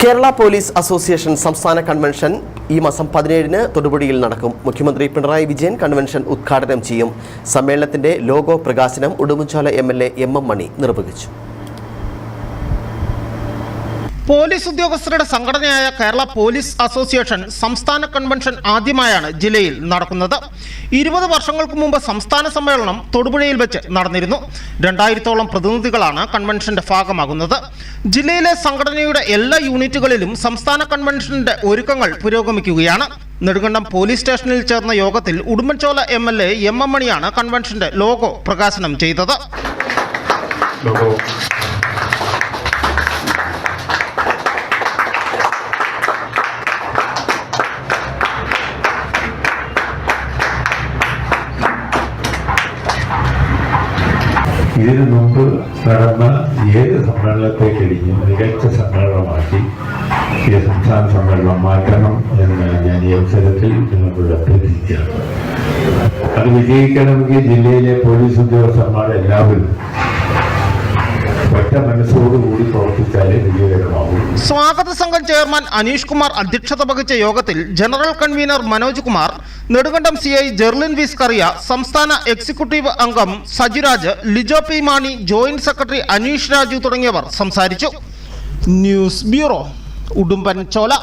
Kerala police association സംസ്ഥാന convention ഈ മാസം 17-ന് തൊടുപുഴയിൽ നടക്കും. മുഖ്യമന്ത്രി പിണറായി വിജയൻ കൺവെൻഷൻ ഉദ്ഘാടനം ചെയ്യും. സമ്മേളനത്തിന്റെ ലോഗോ പ്രകാശനം ഉടുമ്പൻചോല MLA MM മണി നിർവഹിച്ചു. പോലീസ് ഉദ്യോഗസ്ഥരുടെ സംഘടനയായ കേരള പോലീസ് അസോസിയേഷൻ സംസ്ഥാന കൺവെൻഷൻ ആദ്യമായാണ് ജില്ലയിൽ നടക്കുന്നത്. 20 വർഷങ്ങൾക്ക് മുമ്പ് സംസ്ഥാന സമ്മേളനം തൊടുപുഴയിൽ വെച്ച് നടന്നിരുന്നു. 2000-ഓളം പ്രതിനിധികളാണ് കൺവെൻഷന്റെ ഭാഗമാകുന്നത്. ജില്ലയിലെ സംഘടനയുടെ എല്ലാ യൂണിറ്റുകളിലും സംസ്ഥാന കൺവെൻഷന്റെ ഒരുക്കങ്ങൾ പുരോഗമിക്കുകയാണ്. നെടുങ്കണ്ടം പോലീസ് സ്റ്റേഷനിൽ ചേർന്ന യോഗത്തിൽ ഉടുമ്പൻചോല MLA MM മണിയാണ് കൺവെൻഷന്റെ ലോഗോ പ്രകാശനം ചെയ്തത്. ഇതിനു മുമ്പ് നടന്ന ഏത് സമ്മേളനത്തെ കഴിഞ്ഞും മികച്ച സമ്മേളനമാക്കി ഈ സംസ്ഥാന സമ്മേളനം മാറ്റണം എന്ന് ഞാൻ ഈ അവസരത്തിൽ നിങ്ങളോട് അഭ്യർത്ഥിക്കുകയാണ്. അത് വിജയിക്കണമെങ്കിൽ ജില്ലയിലെ പോലീസ് ഉദ്യോഗസ്ഥന്മാർ എല്ലാവരും ഒറ്റ മനസ്സോടുകൂടി പ്രവർത്തിച്ചാലേ വിജയകരമാകും. സ്വാഗത സംഘം ചെയർമാൻ അനീഷ് കുമാർ അധ്യക്ഷത വഹിച്ച യോഗത്തിൽ general convener Manoj Kumar, Nedumkandam CI Jerlin Viscaria, സംസ്ഥാന എക്സിക്യൂട്ടീവ് അംഗം സജിരാജ്, ലിജോ പി മാണി, ജോയിന്റ് സെക്രട്ടറി അനീഷ് രാജു തുടങ്ങിയവർ സംസാരിച്ചു. News bureau, Udumbanchola.